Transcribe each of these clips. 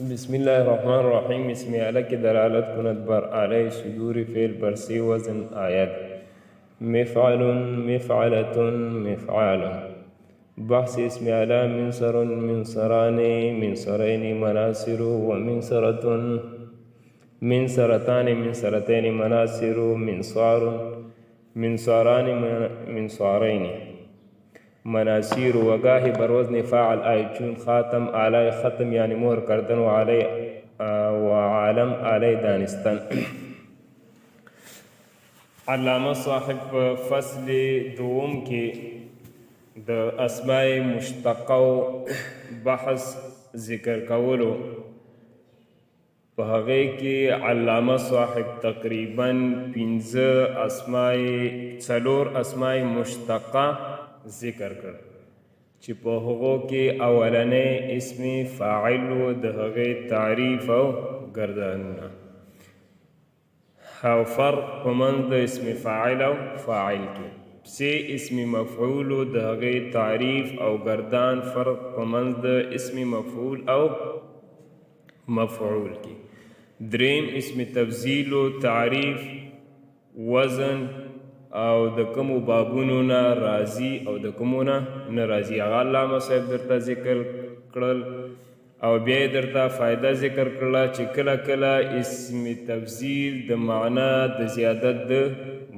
بسم الله الرحمن الرحیم. اسم اعلی کی دلالت کند بر اعلی صدور فعل بر سی وزن آید. مفعل، مفعلة، مفعال. بحث اسم اعلی منصر، منصران، منصرین، مناصر و منصرتان، منصرتین، مناصر، منصار، منصاران، منصارین، مناصیر. و گاهی بر وزن فاعل آئی چون خاتم آلای ختم یعنی مهر کردن و عالم آلای دانستن. علامه صاحب فصل دوم کې د اسماء مشتقه بحث ذکر کولو، په هغې کې علامه صاحب تقریبا 4 اسماء مشتقه ذکر کړ چې په هغو کې اولنی اسم فاعل و، د هغې تعریف او ګردانونه او فرق په منځ د اسم فاعل او فاعل کې. 3 اسم مفعول و، د هغې تعریف او ګردان فرق په منځ د اسم مفعول او مفعول کې. 3 اسم تفضیل و، تعریف، وزن او د کومو بابونو نه راځي او د کومو نه راځي. هغه علامه صاحب درته ذکر کړل او بیا یې درته فایده ذکر کړله چې کله کله اسم تفضیل د معنا د زیادت د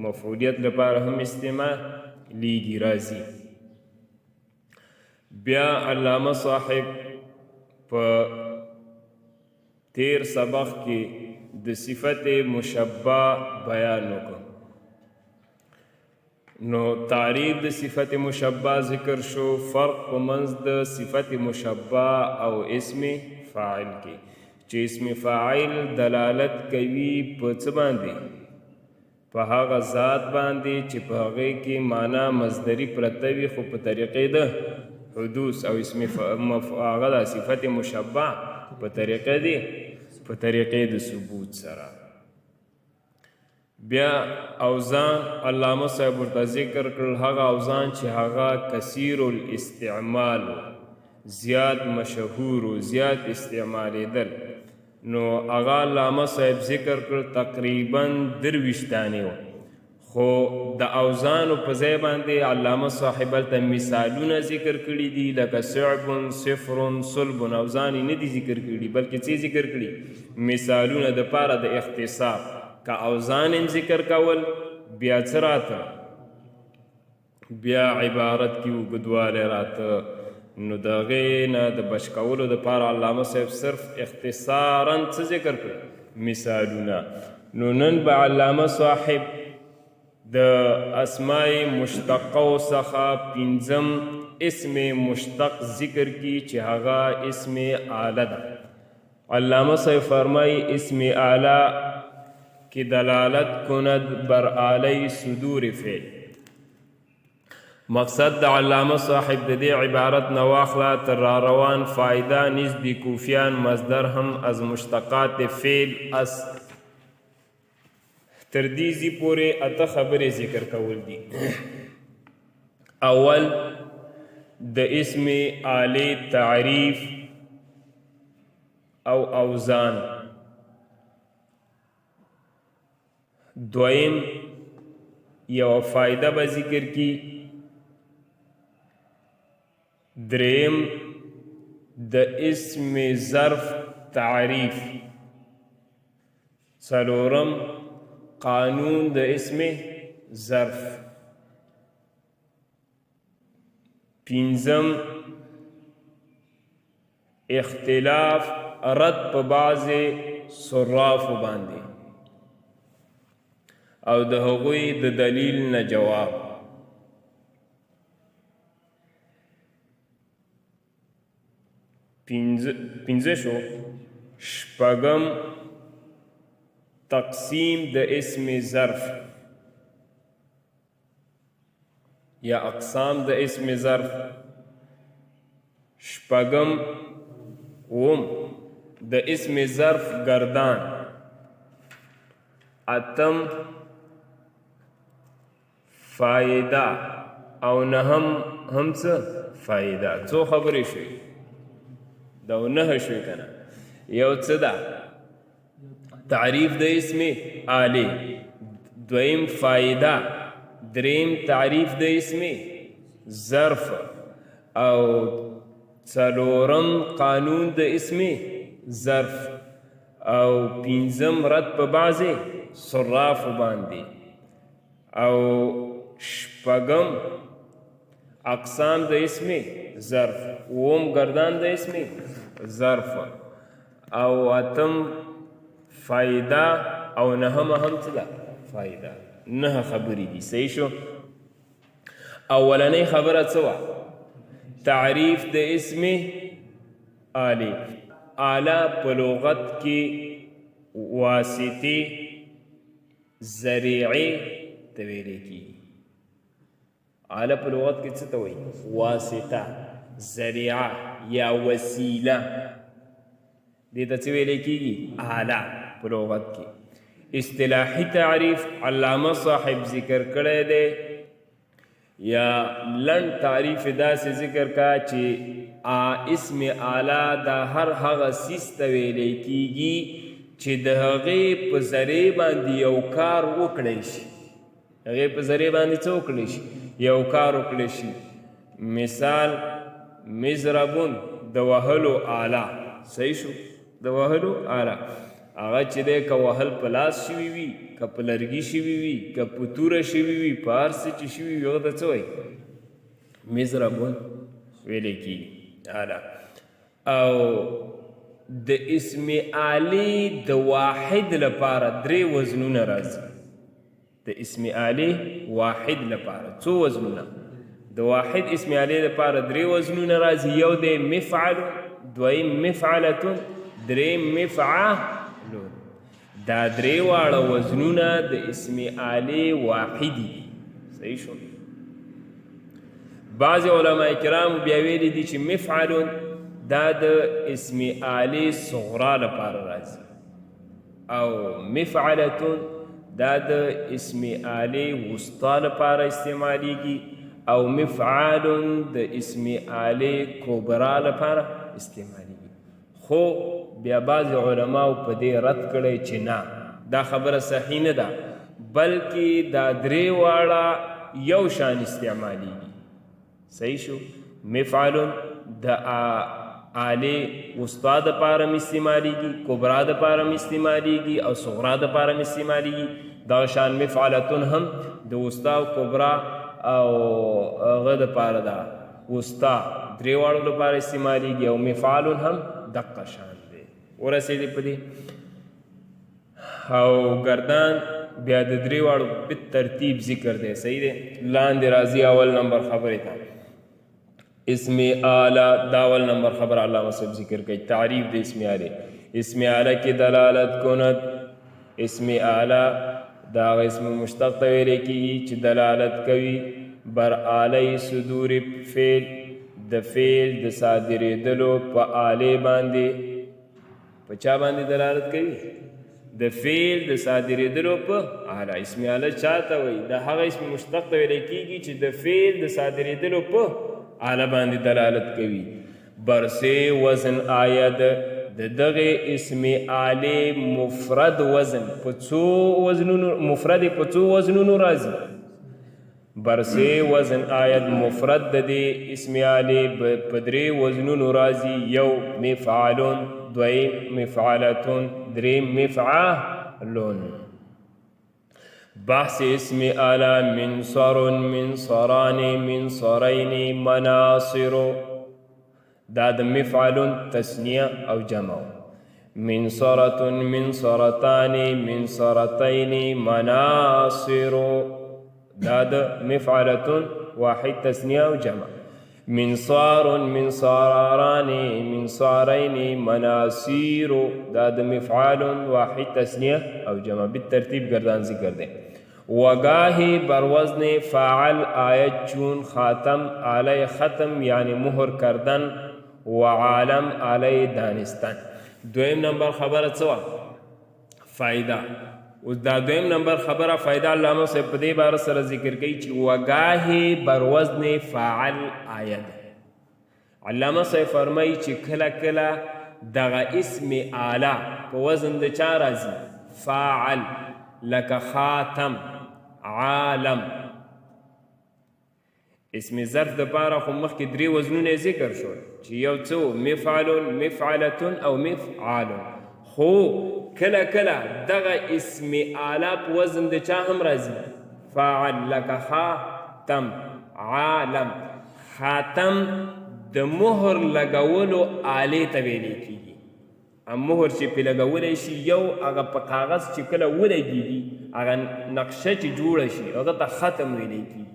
مفعولیت لپاره هم استعمالیږي راځي. بیا علامه صاحب په تیر سبق کې د صفت مشبه بیان وکړ. نو تعریف د صفت مشبه ذکر شو، فرق په منځ د صفت مشبه او اسم فاعل کې چې اسم فاعل دلالت کوي په څه باندې؟ په هغه ذات باندې چې په هغې کې معنا مصدري پرته وي خو په طریقې د حدوث، او اسم هغه د صفت مشبه په طریقې د ثبوت سره. بیا اوزان علامه صاحب ورته ذکر کړل، هغه اوزان چې هغه کثیر الاستعمال، زیات مشهور و زیات استعمالیدل. نو هغه علامه صاحب ذکر کړل تقریبا 23 و، خو د اوزانو په ځای باندې علامه صاحب هلته مثالونه ذکر کړي دي لکه صعب، صفر، صلب. اوزان یې نه دي ذکر کړي بلکې څه ذکر کړي؟ مثالونه د پاره د اختصار. که اوزان هم ذکر کول بیا څه راته؟ بیا عبارت کې اوږدوالی راته. نو د هغې نه د بچ کولو دپاره علامه صاحب صرف اختصارا څه ذکر کړي؟ مثالونه. نو نن به علامه صاحب د اسماء مشتقو څخه 5م اسم مشتق ذکر کی چې هغه اسم اعلی ده. علامه صاحب فرمائی اسم اعلی کی دلالت کند بر اعلی صدور فعل. مقصد د علامه صاحب د دې عبارت نه واخله تر راروان فایده نیز د کوفیان مصدر هم از مشتقات فعل اس تر دې ځي پورې 8 خبرې ذکر کول دي. اول د اسم اعلی تعریف او اوزان. دویم یو فائدہ به ذکر کی. دریم د اسم ظرف تعریف. څلورم قانون د اسم ظرف. پنځم اختلاف رد په بعض صرافو باندې او د هغوی د دلیل نه جواب. پنځه شو. شپږم تقسیم د اسم ظرف یا اقسام د اسم ظرف. شپږم د اسم ظرف گردان. اتم فائدہ او نهم هم څه فائدہ. څو خبرې شوي؟ دا 9 شوي که نه؟ یو څه ده تعریف د اسم آلی، دویم فائدہ، دریم تعریف د اسم ظرف، او څلورم قانون د اسم ظرف، او پنځم رد په بعضې صرافو باندې، او شپږم اقسام د اسم ظرف، اوم گردان د اسم ظرف، او اتم فائدہ، او نهم هم څه ده فائدہ. 9 خبرې دي. صحیح شو. اولنۍ خبره څه وه؟ تعریف د اسم آلی. آله په لغت کې واسطې ذریعې ته ویلی کېږي. آله په لغت کې څه ته وایي؟ واسطه، ذریعه یا وسیله. دې ته څه ویلی کېږي؟ آله په لغت کې. اصطلاحي تعریف علامه صاحب ذکر کړی دی، یا لنډ تعریف داسې ذکر کا چې اسم آله دا هر هغه څیز ته ویلی کېږي چې د هغې په ذریعې باندې یو کار وکړی شي. هغې په ذریعې باندې څه وکړی شي؟ یو کار وکړی شي. مثال مضربون د وهلو آله. صحیح شو. د وهلو آله هغه چې دی که وهل په لاس شوي وي، که په لرګي شوي وي، که په توره شوي وي، په هر څه چې شوي وي هغه ته څه وایي؟ مضربون ویلی کېږي آله. او د اسم آلی د واحد لپاره 3 وزنونه راځي. د اسم آلی واحد لپاره څو وزنونه؟ د واحد اسم آلی لپاره 3 وزنونه راځي. یو دی مفعل، دویم مفعلتون، دریم مفعلون. دا 3 واړه وزنونه د اسم آلی واحدي. صحیح شو. بعض علماء کرام بیا ویلي دي چې مفعلون دا د اسم آلی صغرا لپاره راځي، او مفعلتون دا د اسم آلی وسطا لپاره استعمالیږي، او مفعالون د اسم آلی کبرا لپاره استعمالیږي. خو بیا بعض علماو په دې رد کړی چې نه، دا خبره صحیح نه ده، بلکې دا 3 واړه یو شان استعمالیږي. صحیح شو. مفعلون د آلی وسطا دپاره م استعمالیږي، کبرا دپاره م استعمالیږي، او صغرا دپاره م استعمالیږي. دغه شان مفعلتون هم د وسطا او کبرا او هغه دپاره ده وسطا 3 واړو لپاره استعمالیږي، او مفعلون هم دقه شان دی. ورسېدې په دې. او گردان بیا د 3 واړو بالترتیب ذکر دی. صحیح دی. لاندې راځي اول نمبر خبرې ته. اسم آله دا اول نمبر خبر علامه صاحب ذکر کوي. تعریف د اسم آله. اسم آله کې دلالت کند. اسم آله دا اسم مشتق ته ویل کېږي چې دلالت کوي بر آله صدور فعل، د فعل د صادرېدلو په آلې باندې. په چا باندې دلالت کوي؟ د فعل د صادرېدلو په آله. اسم آله چا ته وایي؟ د هغه اسم مشتق ته ویل کېږي چې د فعل د صادرېدلو په آله باندې دلالت کوي. برسه وزن آید د دغه اسم آله مفرد وزن په څو وزنونو مفرد په څو وزنونو راځي؟ برسه وزن آید مفرد د دې اسم آله په 3 وزنونو راځي. یو مفعلون، دویم مفعلتون، دریم مفعلون. بحث اسم آله منصر، منصران، منصرین، مناصر. دا د مفعلون تثنیه او جمع. منصرة، منصرتان، منصرتین، مناصر. دا د مفعلتون واحد تثنیه او جمع. منصار، منصاران، منصارین، مناصیر. دا د مفعال واحد تثنیه او جمع. بالترتیب گردان ذکر دیں. وگاهی بر وزن فاعل آید چون خاتم علی ختم یعنی مهر کردن و عالم علی دانستان. دویم نمبر خبره څه؟ فائدہ. اوس دا دویم نمبر خبره فائدہ علامه صاحب په دې باره سره ذکر کوي چې وگاهی بر وزن فاعل آید. علامه صاحب فرمایي چې کله کله دغه اسم اعلی په وزن د چا راځي فاعل لکه خاتم عالم اسم ظرف دپاره خو مخکې 3 وزنونه ذکر شول چې یو څه مفعل مفعلة او مفعال خو کله کله دغه اسم اعلی په وزن د چا هم راځي فاعل لکه خاتم عالم خاتم د مهر لګولو آلې ته ویلی کېږي مهر چې پې لګولی شي یو هغه په کاغذ چې کله ولګېږي هغه نقشه چې جوړه شي هغه ته ختم ویلی کېږي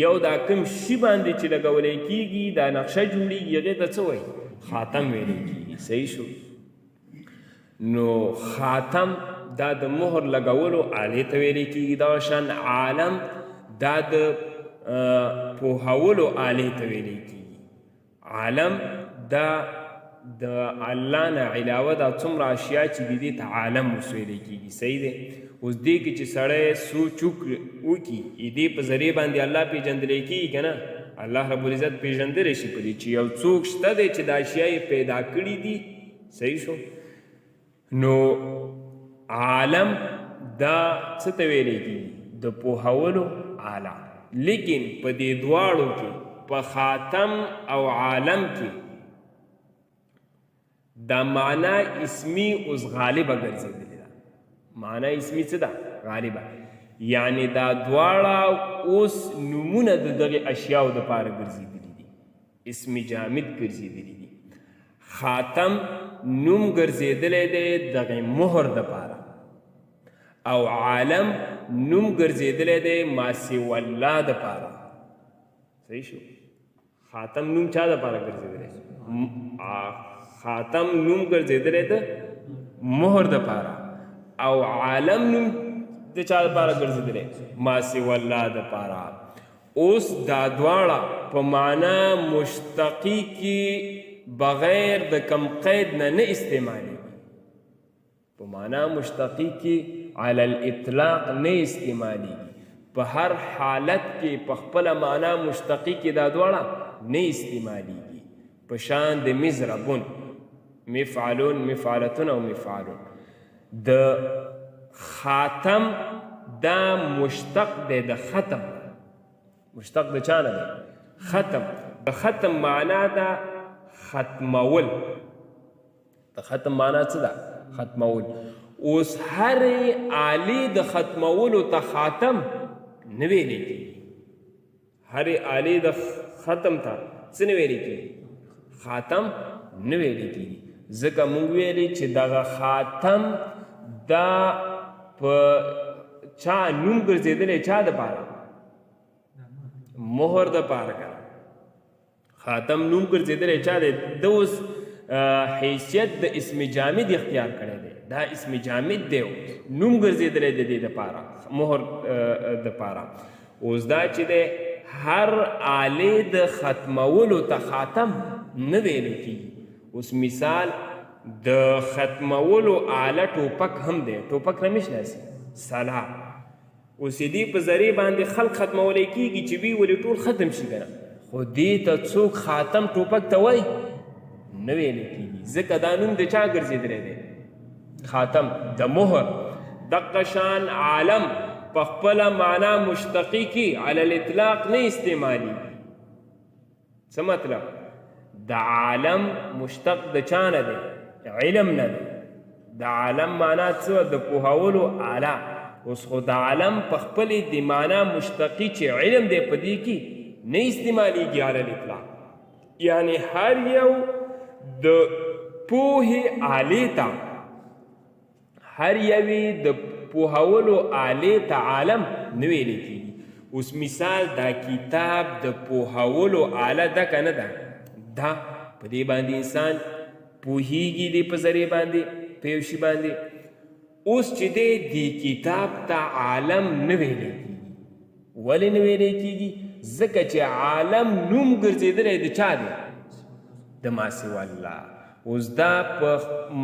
یو دا کوم شي باندې چې لګولی کېږي دا نقشه جوړېږي هغې ته څه وایي خاتم ویلی کېږي صحیح شو نو خاتم دا د مهر لګولو آلې ته ویلی کېږي دغه شان عالم دا د پوهولو آلې ته ویلی کېږي عالم دا د الله نه علاوه دا څومره اشیا چې د دې ته عالم اوس ویلی کېږي صحیح دی اوس دې کې چې سړی سوچ وکړي دې په ذریعې باندې الله پېژندلی کېږي که نه الله رب العزت پېژندلی شي په دې چې یو څوک شته دی چې دا اشیا یې پیدا کړي دي صحیح شو نو عالم دا څه ته ویلی کېږي د پوهولو آله لیکن په دې دواړو کې په خاتم او عالم کې دا معنا اسمی اوس غالبه ګرځېدلې ده معنا اسمی څه ده غالبه یعنی دا دواړه اوس نومونه د دغې اشیاو دپاره ګرځېدلي دي اسم جامد ګرځېدلي دي خاتم نوم ګرځېدلی دی دغې مهر دپاره او عالم نوم ګرځېدلی دی ما سوی الله دپاره صحیح شو خاتم نوم چا دپاره ګرځېدلی خاتم نوم ګرځېدلی د مهر دپاره او عالم نوم د چا دپاره ګرځېدلی ما سوی الله دپاره اوس دا دواړه په معنا مشتقي کې بغیر د کم قید نه استعمالیږي په معنا مشتقي کې علی الاطلاق نه استعمالیږي په هر حالت کې په خپله معنا مشتقي کې دا دواړه نه استعمالیږي په شان د مضربون مفعلون مفعلتون او مفعلون د خاتم دا مشتق دی د ختم مشتق د چا نه دی ختم د ختم معنا ده ختمول د ختم معنا څه ده ختمول اوس هرې آلې د ختمولو ته خاتم نه ویلی کېږي هرې آلې د ختم ته څه نه ویلی کېږي خاتم نه ویلی کېږي ځکه موږ ویلي چې دغه خاتم دا په چا نوم ګرځېدلی چا دپاره مهر دپاره که خاتم نوم ګرځېدلی چا دی د اوس حیثیت د اسم جامد اختیار کړی دی دا اسم جامد دی نوم ګرځېدلی د دې دپاره مهر دپاره اوس دا چې دی هر آلې د ختمولو ته خاتم نه ویلی کېږي اوس مثال د ختمولو آله ټوپک هم دی ټوپک نه میشناسي سلا اوس دې په ذریعې باندې خلق ختمولی کېږي چې وی ولې ټول ختم شي که نه خو دې ته څوک خاتم ټوپک ته وایي نه ویلی کېږي ځکه دا نوم د چا ګرځېدلی دی خاتم د مهر دقه شان عالم په خپله معنا مشتقي کې علی الاطلاق نه استعمالیږي څه مطلب د عالم مشتق د چا نه دی علم نه دی د عالم معنا څه د پوهولو آله اوس خو د عالم په خپلې د معنا مشتقي چې علم دی په دې کې نه استعمالیږي علی الاطلاق یعنی هر یو د پوهې آلې ته هر یوې د پوهولو آلې ته عالم نه ویلی کېږي اوس مثال دا کتاب د پوهولو آله ده که نه ده دا په دې باندې انسان پوهیږي دې په ذریعې باندې په یو شي باندې اوس چې دی دې کتاب ته عالم نه ویلی کېږي ولې نه ویلی کېږي ځکه چې عالم نوم ګرځېدلی د چا دی د ما سوی الله اوس دا په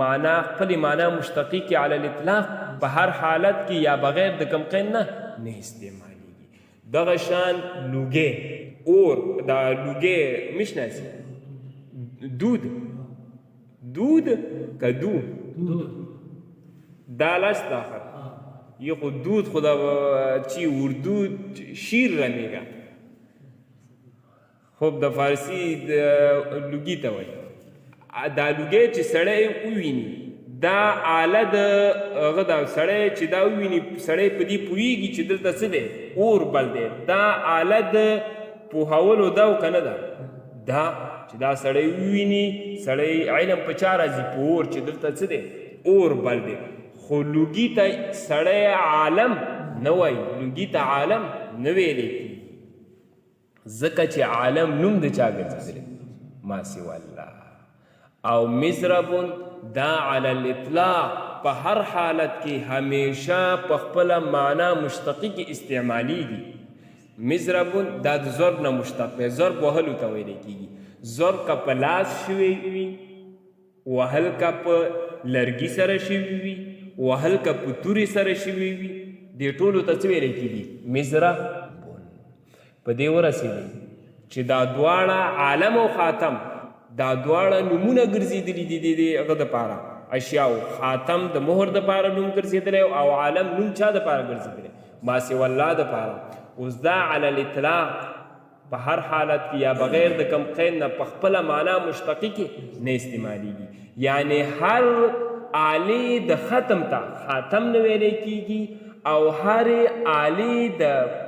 معنا خپلې معنا مشتقي کې علی الاطلاق په هر حالت کې یا بغیر د کم قید نه استعمالیږي دغه شان لوګی اور دا لوګی میشناسي دود دود کدو دال است آخر یہ خود دود خدا چی اردو شیر رمیگا خوب د فارسی لوګي ته وایي دا لوګی چې سړی وویني دا آله د هغه دا سړی چې دا وویني سړی په دې پوهېږي چې دلته څه دی اور بل دی دا آله د پوهولو ده او که نه ده دا چې دا سړی وویني سړی علم په چا راځي په اور چې دلته څه دی اور بل دی خو لوګي ته سړی عالم نه وایي لوګي ته عالم نه ویلی کېږي ځکه چې عالم نوم د چا ګرځېدلی ما سوى الله او مضربون دا علی الاطلاق په هر حالت کې همیشه په خپله معنا مشتقي کې استعمالیږي مضربون دا د ضرب نه مشتق دی ضرب وهلو ته ویلی کېږي ضرب که په لاس شوی وي وهل که په لرګي سره شوي وي وهل که په تورې سره شوي وي دې ټولو ته څه ویلی کېږي مضربون په دې ورسېدی چې دا دواړه عالم او خاتم دا دواړه نومونه ګرځېدلي دي د هغه دپاره اشیاو خاتم د مهر دپاره نوم ګرځېدلی او عالم نوم چا دپاره ګرځېدلی ما سوى الله دپاره اوس دا علی الاطلاق په هر حالت کې یا بغیر د کم قید نه په خپله معنا مشتقي کې نه استعمالیږي یعنی هر آلې د ختم ته خاتم نه ویلی کېږي او هر آلې د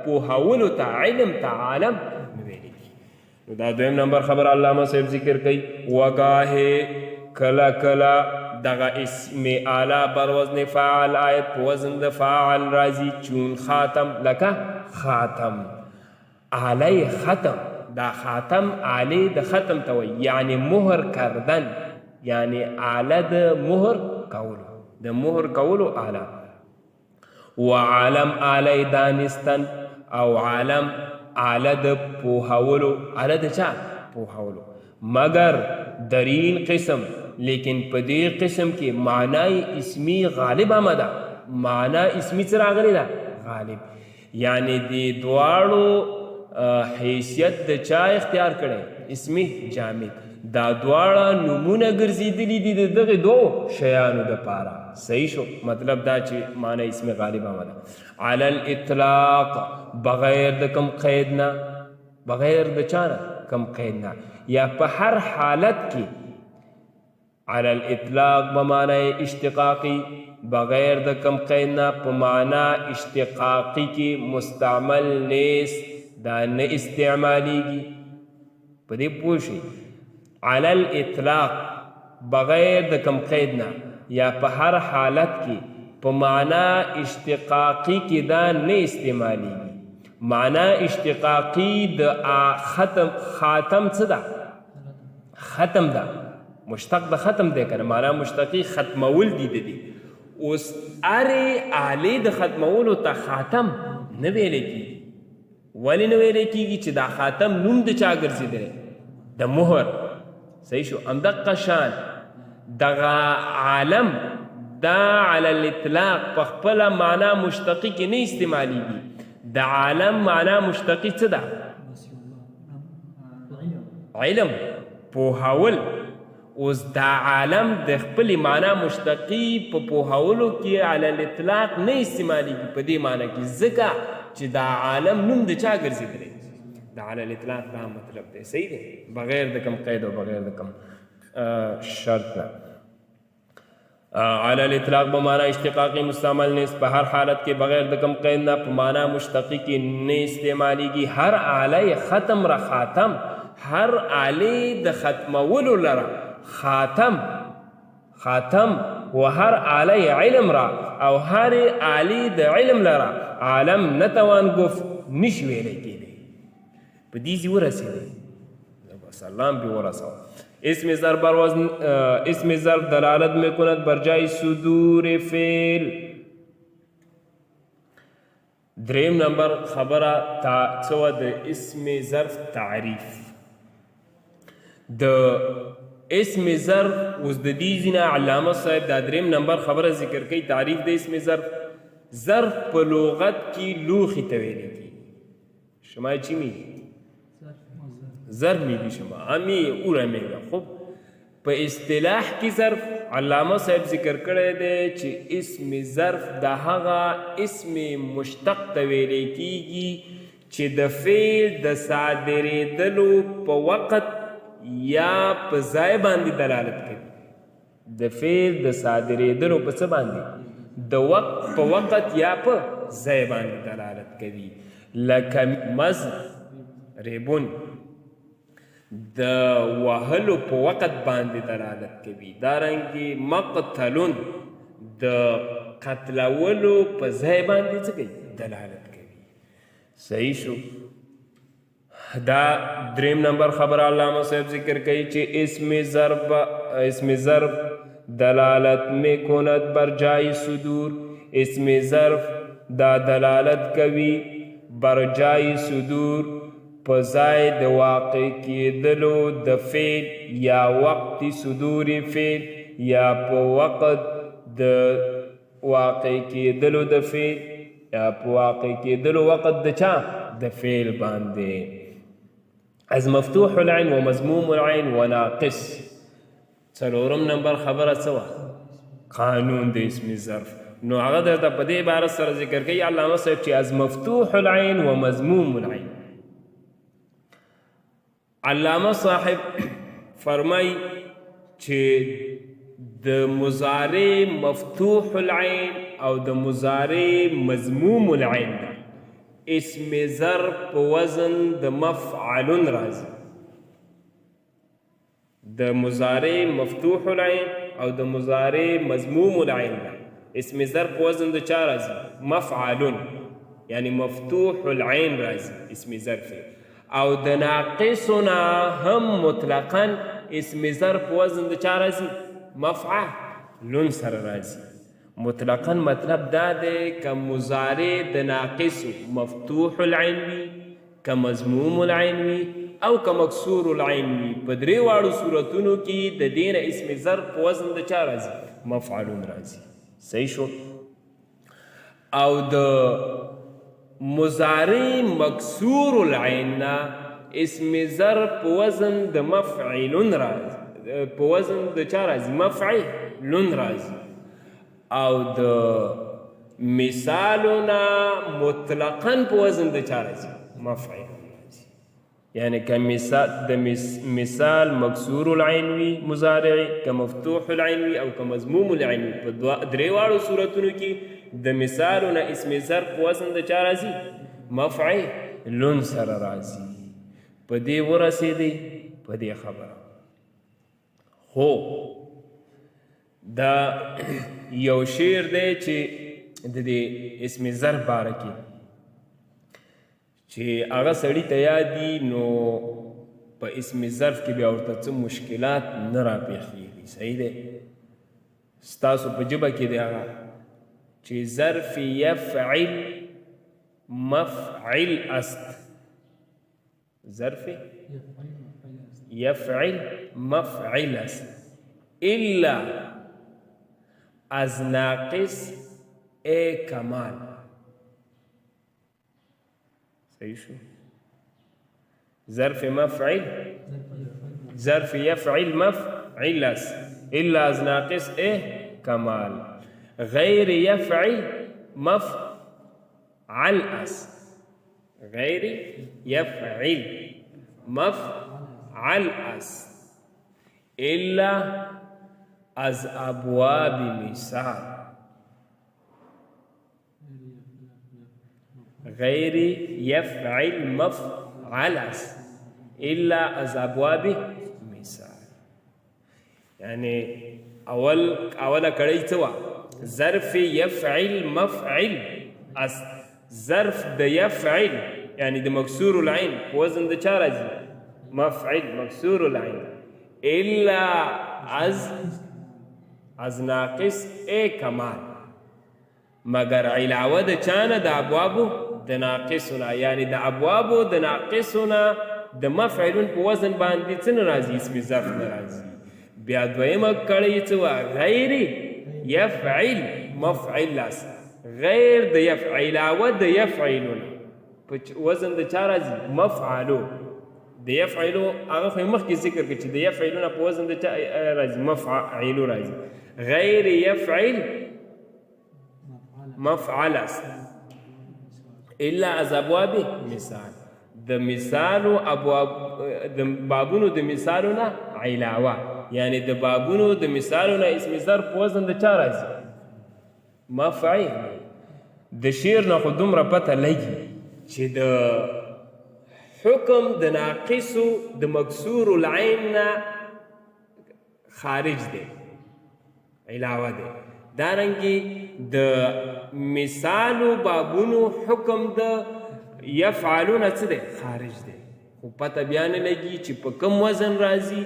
پوهولو ته علم ته عالم نه ویلی کېږي نو دا دویم نمبر خبر علامه صاحب ذکر کوي وګاهې کله کله دغه اسم اعلی بر وزن فاعل آیت په وزن د فاعل راځي چون خاتم لکه خاتم آلی ختم دا خاتم آلی د ختم ته وایي یعنی مهر کردن یعنی آله د مهر کولو د مهر کولو آله و عالم آلی دانستن او عالم آله د پوهولو آله د چا پوهولو مگر درین قسم لیکن په دې قسم کې معنای اسمی غالب آمده معنا اسمی څه راغلی ده غالب یعنی د دواړو حیثیت د چا اختیار کړی اسمی جامد دا دواړه نومونه ګرځېدلي دي د دغې دوو شیانو دپاره صحیح شو مطلب دا چې معنی اسم غالب آمده علی الاطلاق بغیر د کم قید نه بغیر د چا نه کم قید نه یا په هر حالت کې علی الاطلاق بمعنی اشتقاقی بغیر د کم قید نه په معنا اشتقاقی کې مستعمل نیست دا نه استعمالیږي په دې پوه شئ علی الاطلاق بغیر د کم قید نه یا په هر حالت کې په معنا اشتقاقی کې دا نه استعمالیږي معنا اشتقاقی د خاتم څه ده ختم ده مشتق د ختم دی کنه معنا مشتقی ختمول دي د دې اوس هرې آلې د ختمولو ته خاتم نه ویلی کېږي ولې نه ویلی کېږي چې دا خاتم نوم د چا ګرځېدلی د مهر صحیح شو همدقه شان دغه عالم دا علی الاطلاق په خپله معنا مشتقي کې نه استعمالیږي د عالم معنا مشتقي څه ده علم پوهول اوس دا عالم د خپلې معنا مشتقي په پوهولو کې علی الاطلاق نه استعمالیږي په دې معنا کې ځکه چې دا عالم نوم د چا ګرځېدلی د علی الاطلاق دا مطلب دی صحیح دی بغیر د کم قید او بغیر د کم شرط نه علی الاطلاق به معنا اشتقاقی مستعمل نیست په هر حالت کې بغیر د کم قید نه په معنا مشتقي کې نه استعمالیږي هر آله ختم را خاتم هر آله د ختمولو لره خاتم و هر آله علم را او هر آله د علم لره عالم نتوان گفت نش ویلی کېدی په دې ځای ورسېدی سلام پې ورسوه اسم ضرب بر وزن اسم ضرب دلالت میکند بر جای صدور فعل دریم نمبر خبره څه د اسم ظرف تعریف د اسم ظرف اوس د دې ځای نه علامه صاحب دا دریم نمبر خبره ذکر کوي تعریف د اسم ظرف په لغت کې لوښي ته ویلی کېږي شما چی میگی ظرف میگی شما امی او را میگم خب په اصطلاح کې ظرف علامه صاحب ذکر کړی دی چې اسم ظرف د هغه اسم مشتق ته ویلی کیږي چې د فعل د صادرېدلو په وخت یا په ځای باندې دلالت کوي. د فعل د صادرېدلو په څه باندې؟ د وخت په وخت یا په ځای باندې دلالت کوي. لکه مضربون د وهلو په وخت باندې دلالت کوي. دارنګې مقتلون د قتلولو په ځای باندې څه کوي؟ دلالت کوي. صحیح شو. دا دریم نمبر خبر علامه صاحب ذکر کوي چې اسم ضرب دلالت میں کند بر جای صدور. اسم ظرف دا دلالت کوي بر جای صدور په ځای د واقع کېدلو د فعل یا وقت صدور فعل یا په وخت د واقع کېدلو د فعل یا په واقع کېدلو وخت د چا؟ د فعل باندې. از مفتوح العین و مضموم العین و ناقص. څلورم نمبر خبره څه وه؟ قانون د اسم ظرف. نو هغه درته په دې عبارت سره ذکر کوي علامه صاحب چې از مفتوح العین و مضموم العین. علامه صاحب فرمای چې د مضارع مفتوح العین او د مضارع مضموم العین اسم ظرف په وزن د مفعلون راځي. د مضارع مفتوح العین او د مضارع مضموم العین اسم ظرف په وزن د چا راځي؟ مفعلون، یعنی مفتوح العین راځي اسم ظرف. او د ناقصنا هم مطلقا اسم ظرف په وزن د چا راځي؟ مفعلون سره راځي. مطلقا مطلب دا دی که مضارع د ناقص مفتوح العین وي، که مضموم العین وي او که مکسور العین وي. په درې واړو صورتونو کې د دې نه اسم ظرف په وزن د چا راځي؟ مفعلون راځي. صحیح شو. او د مضارع مکسور العین اسم ظرف په وزن د مفعلون راځي، په وزن د چا راځي؟ مفعلون راځي. او د مثالنا مطلقا په وزن د چا راځي؟ مفعلون راځي. یعنی که مثال مکسور العین وي مضارع، که مفتوح العین وي او که مضموم العین وي، په درې واړو صورتونو کې د مثالونه اسم ظرف په وزن د چا راځي؟ مفعلون سره راځي. په دې ورسېدی په دې خبره. خو دا یو شعر دی چې د دې اسم ظرف باره کې چې هغه سړي ته یاد دي، نو په اسم ظرف کې بیا ورته څه مشکلات نه راپېښېږي. صحیح دی. ستاسو په ژبه کې دی هغه چې ظرف یفعل مفعل است. ظرف یفعل مفعل است الا از ناقص ای کمال. صحیح شو. ظرف مفعل ظرف یفعل مفعل است الا از ناقص ای کمال. غیر یفعل مفعل است. غیر یفعل مفعل است الا از ابواب مثال. غیر یفعل مفعل است الا از ابواب مثال. یعنی اوله کړی څه وه؟ ظرف یفعل مفعل است. ظرف د یفعل یعنی د مکسور العین په وزن د چا راځي؟ مفعل مکسور العین. الا از ناقص ای کمال، مگر علاوه د چانه؟ د ابوابو د ناقصونه. یعنی د ابوابو د ناقصونه د مفعلون په وزن باندې څه نه راځي؟ اسم ظرف نه راځي. بیا دویمه کړی څه وه؟ غیر یفعل مفعل است. غیر د یفعل علاوه د یفعلون په وزن د چا راځي؟ مفعلو. د یفعلو هغه خو یې مخکې ذکر کړي چې د یفعلو نه په وزن د چا راځي مفعلو راځي غیر یفعل مفعل است الا از ابواب مثال د مثالو ابواب د بابونو د مثالو نه علاوه یعنی د بابونو د مثالو نه اسم ظرف په وزن د چا راځي مفعل د شعر نه خو دومره پته لګي چې د حکم د ناقصو د مکسور العین نه خارج دی علاوه دی دارنګې د مثالو بابونو حکم د یفعلونه څه دی خارج دی خو پته بیا نه لګي چې په کم وزن راځي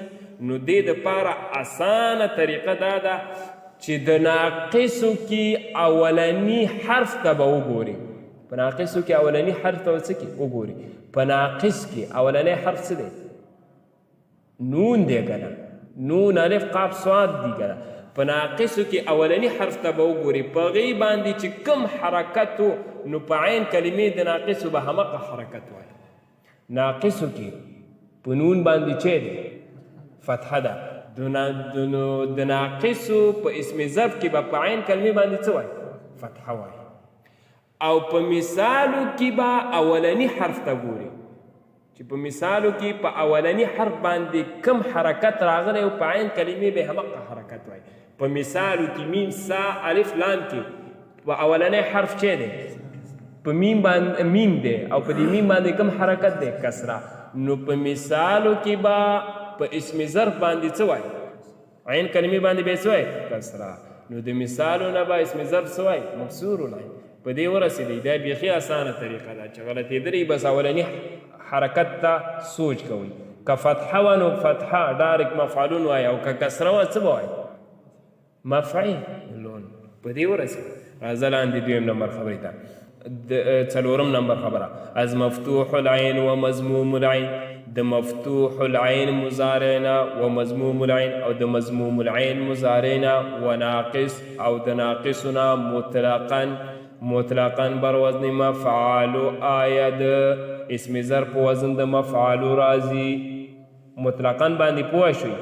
نو دې دپاره اسانه طریقه دا ده چې د ناقصو کې اولني حرف ته به وګوري په ناقصو کې اولني حرف ته څه کې وګوري په ناقص کې اولنی حرف څه دی نون دی که نه نون الف قاف صاد دی که نه په ناقصو کې اولني حرف ته به وګوري په هغې باندې چې کم حرکت و نو په عین کلمې د ناقصو به همغه حرکت وایي ناقصو کې په نون باندې چې دی فتحه ده د ناقصو په اسم ظرف کې به په عین کلمې باندې څه وایي فتحه وایي او په مثالو کې به اولني حرف ته ګوري چې په مثالو کې په اولني حرف باندې کم حرکت راغلی او په عین کلمې به همغه حرکت وایي په مثالو کې میم سا الف لام کې په اولنی حرف چې دی په میم باندې میم دی او په دې میم باندې کم حرکت دی کسره نو په مثالو کې به په اسم ظرف باندې څه وایي عین کلمې باندې به څه وایي کسره نو د مثالو نه به اسم ظرف څه وایي مکسور العین په دې ورسېدی دا بیخي اسانه طریقه ده چې غلطېدلی بس اولني حرکت ته سوچ کوئ که فتحه وه نو فتحه ډایرک مفعلون وایي او که کسره وه څه به وایي مفعلون په دې ورسېد راځه لاندې دویم نمبر خبرې ته څلورم نمبر خبره از مفتوح العین و مضموم العین د مفتوح العین مضارع و مضموم العین او د مضموم العین مضارع و ناقص او د ناقصنا مطلقاً بر وزن مفعالو آید اسم ظرف وزن د مفعالو راځي مطلقاً باندې پوه شئ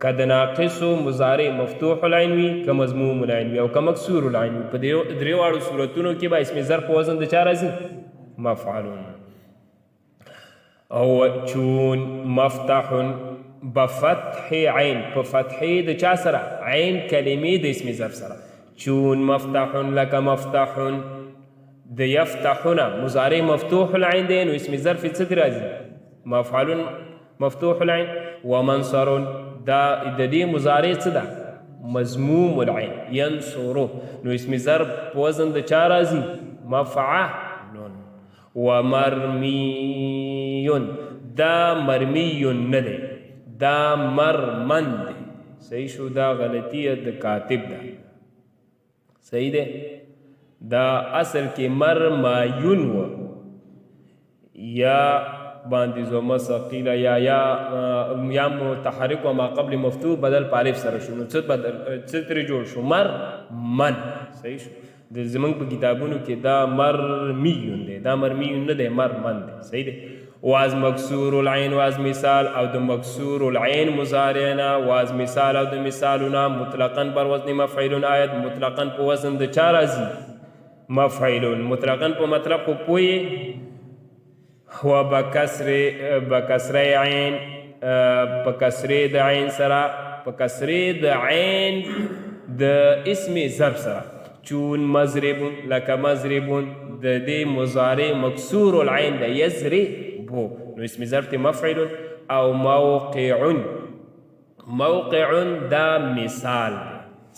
که د ناقصو مضارع مفتوح العین وي که مضموم العین وي او که مکسور العین وي په درې واړو صورتونو کې به اسم ظرف وزن د چا راځي مفعلون او چون مفتح بفتح عین په فتحې د چا سره عین کلمې د اسم ظرف سره چون مفتح لك مفتح د یفتحونه مضارع مفتوح العین دی نو اسم ظرف څه دی راځي مفعلون مفتوح العین ومنصر دا د دې مضارع څه ده مضموم العین ینصرو نو اسم ظرف په وزن د چا راځي مفعلون ومرمیون دا مرمیون نه دی دا مرمن دی صحیح شو دا غلطیه د کاتب ده صحیح ده دا اصل کې مرمایون و یا باندې زومه ثقیله یا متحرک و ما قبل مفتوح بدل پالف سره شو نو څه ترې جوړ شو مرمن صحیح شو د زمونږ په کتابونو کې دا مرمیون دی دا مرمیون نه دی مرمن دی صحیح دی واز مکسور العین واز مثال او د مکسور العین مضارعنا واز مثال او د مثالنا مطلقاً بر وزن مفعلون آیت مطلقاً په وزن د چا راځي مفعلون مطلقاً په مطلب خو پوهې و بکسر عین په کسرې د عین سره په کسرې د عین د اسم ظرف سره چون مضربون لکه مضربون د دې مضارع مکسور العین د یضربو نو اسم ظرف ته مفعل او موقع دا مثال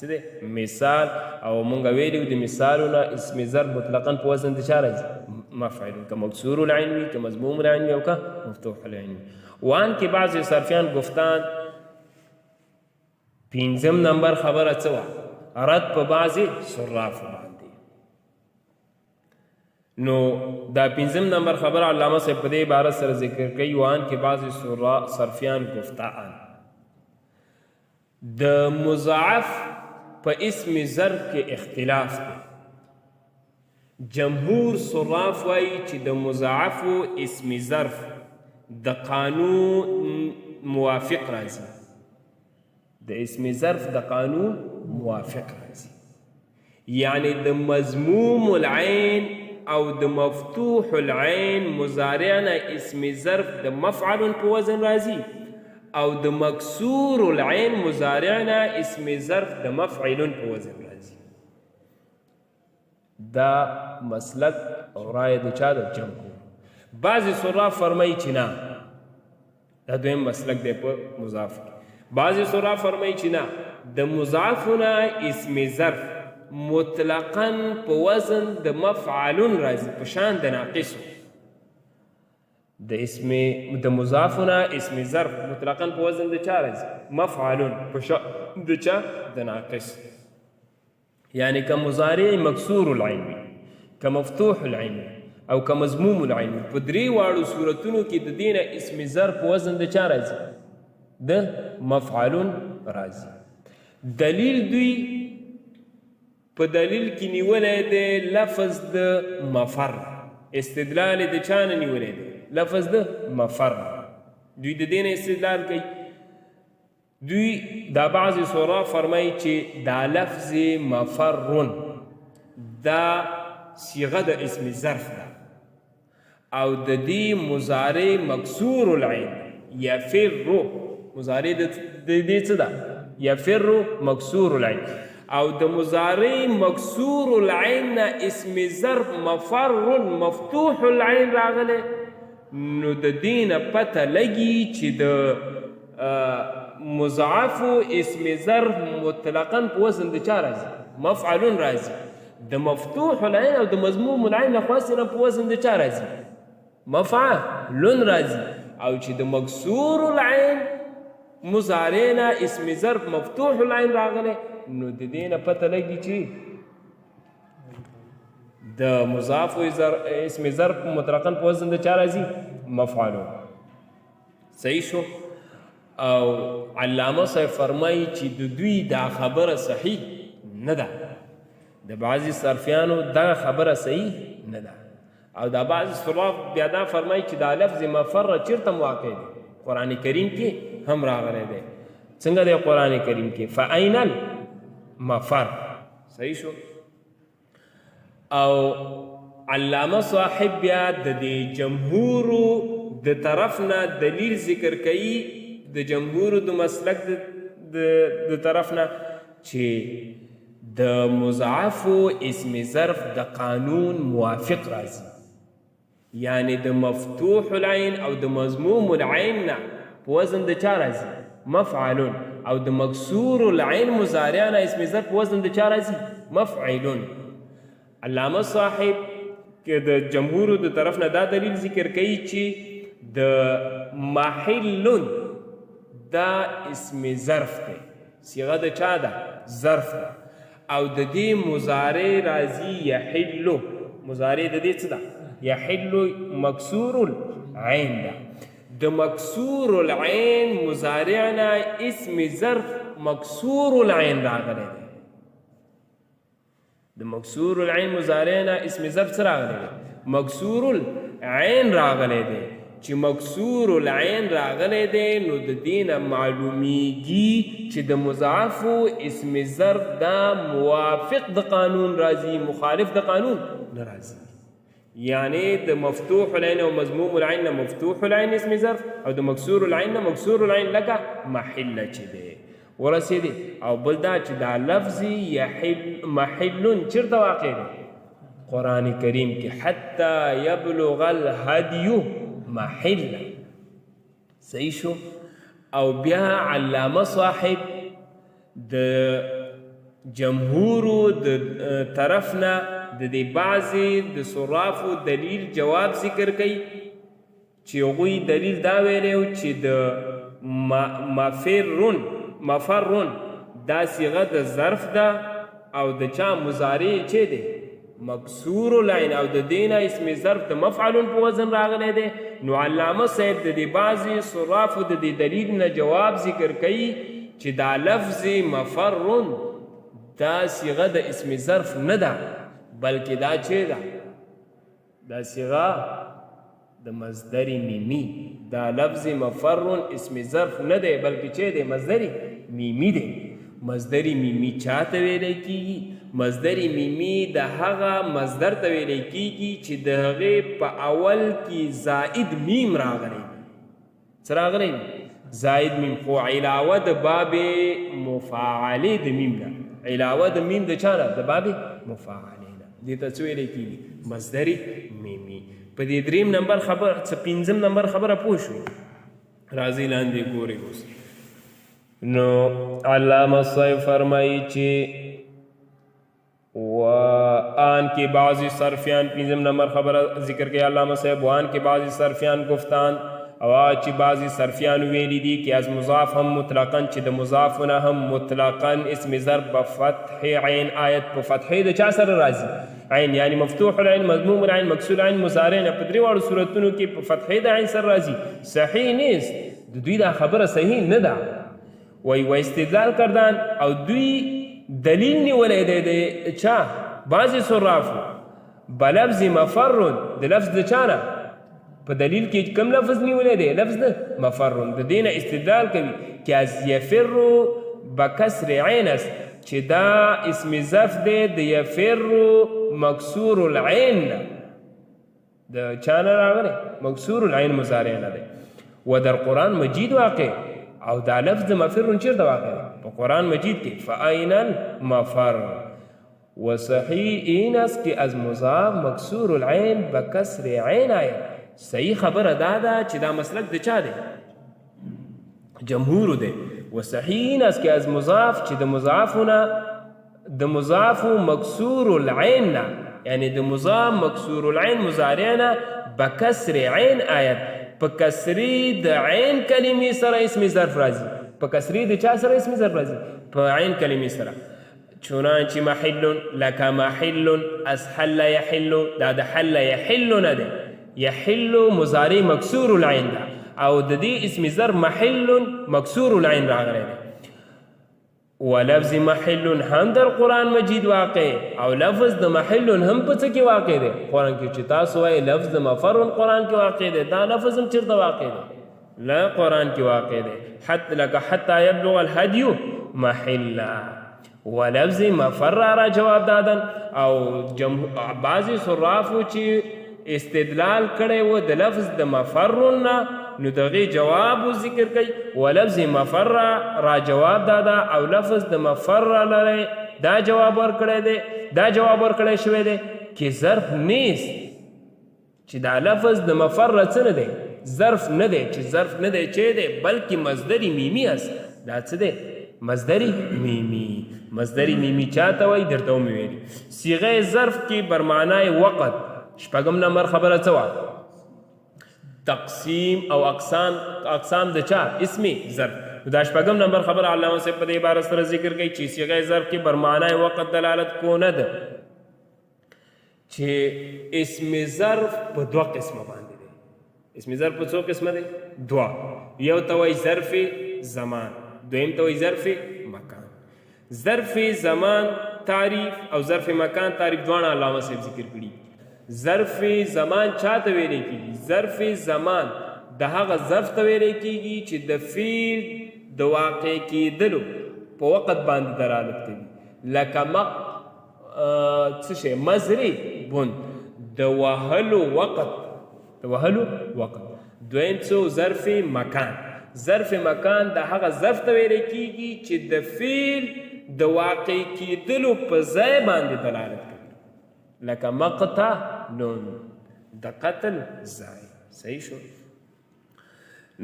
څه دی مثال او مونږ ویلو د مثالونه اسم ظرف مطلقاً په وزن د چا راځي مفعل که مکسور العین وي که مضموم العین وي او که مفتوح العین وي وان کې بعضې صرفیان گفتان پنځم نمبر خبره څه وه رد په بعضې صرافو باندې نو دا پنځم نمبر خبره علامه صاحب په دې عبارت سره ذکر کوي وان کې بعضې صرفیان گفتان د مضاعف په اسم ظرف کې اختلاف دی جمهور صراف وایي چې د مضاعفو اسم ظرف د قانون موافق راځي، د اسم ظرف د قانون موافق راځي. یعنی د مضموم العین او د مفتوح العین مضارع نه اسم ظرف د مفعل په وزن راځي او د مکسور العین مضارع نه اسم ظرف د مفعل په وزن راځي. دا مسلک او رای د چا د جمهور. بعضې صراف فرمایي چې نه، دا دویم مسلک دی په مضاف کې. بعضې صراف فرمایي چې نه، د مضافو نه اسم ظرف مطلقاً په وزن د مفعلون راځي په شان د ناقصو. د مضافو نه اسم ظرف مطلقاً په وزن د چا راځي؟ مفعلون په شان د چا؟ د ناقص. یعنی که مضارع مکسور العین وي، که مفتوح العین وي او که مضموم العین وي، په درې واړو صورتونو کې د دې نه اسم ظرف په وزن د چا راځي؟ د مفعلون راځي. دلیل دوی په دلیل کې نیولی دی لفظ د مفر. استدلال د چا نه نیولی دی؟ لفظ د مفر. دوی د دې نه استدلال کوي. دوی دا بعضې صراف فرمایي چې دا لفظ مفرون دا صیغه د اسم ظرف ده او د دې مضارع مکسور العین یفر. مضارع د دې څه ده؟ یفر مکسور العین. او د مضارع مکسور العین نه اسم ظرف مفر مفتوح العین راغلی، نو د دې نه پته لګي چې د مضاعفو اسم ظرف مطلقاً په وزن د چا راځي؟ مفعلون راځي. د مفتوح العین او د مضموم العین لخوا سره په وزن د چا راځي؟ مفعلون راځي. او چې د مکسور العین مضارع نه اسم ظرف مفتوح العین راغلی، نو د دې نه پته لګي چې د مضاف اسم ظرف مطلقاً په وزن د چا راځي؟ مفعلون. صحیح شو؟ او علامه صاحب فرمایي چې د دوی دا خبره صحیح نه ده. د بعضې صرفیانو دا خبره صحیح نه ده. او دا بعضې صراف بیا دا فرمایي چې دا لفظ مفر چېرته واقع دی؟ قرآن کریم کې هم راغلی دی. څنګه دی قرآن کریم کې؟ فأین المفر. صحیح شو؟ او علامه صاحب بیا د دې جمهورو د طرف نه دلیل ذکر کوي، د جمهورو د مسلک د طرف نه، چې د مضاعفو اسم ظرف د قانون موافق راځي. یعنی د مفتوح العین او د مضموم العین نه په وزن د چا راځي؟ مفعلون. او د مکسور العین مضارع نه اسم ظرف په وزن د چا راځي؟ مفعلون. علامه صاحب که د جمهورو د طرف نه دا دلیل ذکر کوي چې د محلون دا اسم ظرف دی، صیغه د چا ده؟ ظرف ده. او د دې مضارع راځي یحلو. مضارع د دې څه ده؟ یحلو مکسور العین ده. د مکسور العین مضارع نه اسم ظرف مکسور العین راغلی دی. د مکسور العین مضارع نه اسم ظرف څه راغلی دی؟ مکسور العین راغلی دی. چې مکسور العین راغلی دی، نو د دې نه معلومیږي چې د مضاعفو اسم ظرف دا موافق د قانون راځي، مخالف د قانون نه راځي. یعنی د مفتوح العین او مضموم العین نه مفتوح العین اسم ظرف او د مکسور العین نه مکسور العین لکه محله چې دی ورسېدی. او بل دا چې دا لفظ محلون چېرته واقع دی؟ قرآن کریم کې حتی یبلغ الهدی محله. صحیح شو؟ او بیا علامه صاحب د جمهورو د طرف نه د دې بعضې د صرافو دلیل جواب ذکر کوي، چې هغوی دلیل دا ویلی و چې د مفرون دا صیغه د ظرف ده او د چا مضارع چې دی؟ مکسور العین. او د دې نه اسم ظرف د مفعلون په وزن راغلی دی. نو علامه صاحب د دې بعضې صرافو د دې دلیل نه جواب ذکر کوي چې دا لفظ مفرون دا صیغه د اسم ظرف نه ده، بلکې دا چې ده؟ دا صیغه د مصدر میمی. دا لفظ مفرن اسم ظرف نه دی بلکې چې دی مصدر میمی دی. مصدر میمی چاته ویلی کیږي؟ مصدر میمی د هغه مصدر ته ویلی کیږي چې د هغې په اول کې زائد میم راغلی. څه راغلی؟ زائد میم. خو علاوه د باب مفاعلې د میم نه، علاوه د میم د چا نه؟ د باب مفاعلې نه. دې ته څه ویلی کیږي؟ مصدر میمی. په دې دریم نمبر خبر څه پنځم نمبر خبره پوه شوي؟ راځئ لاندې ګورئ. اوس نو علامه صاحب فرمایي چې وآن کے بعضی صرفیان، پنځم نمبر خبره ذکر کوي علامه صاحب، وآن کے بعضی صرفیان گفتان، او چې بعضی صرفیان ویلی دي چې از مضاف هم مطلقاً، چې د مضافونه هم مطلقاً اسم ضرب بفتح عین آیت په فتحې د چا سره راځي؟ عین، یعنی مفتوح العین، مضموم العین، مکسور العین، مضارع نه په درې واړو صورتونو کې په فتحې د عین سره راځي. صحیح نیست، د دوی دا خبره صحیح نه ده. وی و استدلال کردن او دوی دلیل نیولی دی د چا؟ بعضې صرافو بلفظ مفرن، د لفظ د چا نه؟ په دلیل کې کوم لفظ نیولی دی؟ لفظ د مفرن. د دې نه استدلال کوي چې از یفرو بکسر عین است، چې دا اسم ظرف دی د یفرو مکسور العین نه. د چا نه راغلی؟ مکسور العین مضارع نه دی. و در قرآن مجید واقع، او دا لفظ د مفرن چیرته واقع دی؟ په قرآن مجید کې. فأین المفر. و صحیح این است که از مضاف مکسور العین بکسر عین آید. صحیح خبره دا ده چې دا مسلک د چا دی؟ جمهور دی. و صحیح این است که از مضاف، چې د مضافونه د مضاف مکسور العین نه، یعنی د مضاف مکسور العین مضارع نه بکسر عین آید، په کسری د عین کلمې سره اسم ظرف راځي. په کسری د چا سره اسم ظرف راځي؟ په عین کلمې سره. چنانچه محل، لکه محل، از حل یحل، دا د حل یحل نه دی. یحل مضارع مکسور العین ده، او د دې اسم ظرف محل مکسور العین راغلی دی. و لفظ محل هم در قرآن مجید واقع، او لفظ د محل هم په څه کې واقع دی؟ قرآن کې. چې تاسو وایي لفظ د مفرن قرآن کې واقع دی، دا لفظ هم چېرته واقع دی؟ لا، قرآن کې واقع دی. لکه حتی یبلغ الهدی محلا. و لفظ مفر را جواب دادن، او بعضې صرافو چې استدلال کړی و د لفظ د مفرن نه، نو دغې جواب ذکر کوي. و لفظ مفر را جواب دادا، او لفظ د مفر لري دا جواب ورکړی دی، دا جواب ورکړی شوی دی چې ظرف نیست، چې دا لفظ د مفر څه نه دی؟ ظرف نه دی. چې ظرف نه دی چې دی بلکې مصدر میمی است. دا څه دی؟ مصدر میمی. مصدر میمی چاته وایي؟ درته ومې ویلي. صیغه ظرف کې بر معنای وقت. شپږم نمبر خبره څه وه؟ تقسیم او اقسام د چا؟ اسم ظرف. دا شپږم نمبر خبره علامه صاحب په دې عبارت سره ذکر کوي چې صیغه ظرف کې بر معنای وقت دلالت کو نه ده، چې اسم ظرف په دوه قسمه باندې دی. اسم ظرف په څو قسمه دی؟ دوه. یو ته وایي ظرف زمان، دویم ته وایي ظرف مکان. ظرف زمان تعریف او ظرف مکان تعریف دواړه علامه صاحب ذکر کړي. ظرف زمان چاته ویلی کیږي؟ ظرف زمان د هغه ظرف ته ویلی کیږي چې د فعل د واقع کیدلو په وخت باندې دلالت کوي. لکه څه شی؟ مضربون، د وهلو وخت، د وهلو وخت. دویم څه؟ ظرف مکان. ظرف مکان د هغه ظرف ته ویلی کیږي چې د فعل د واقع کیدلو په ځای باندې دلالت کوي. لکه مقتلون، د قتل ځای. صحیح شو؟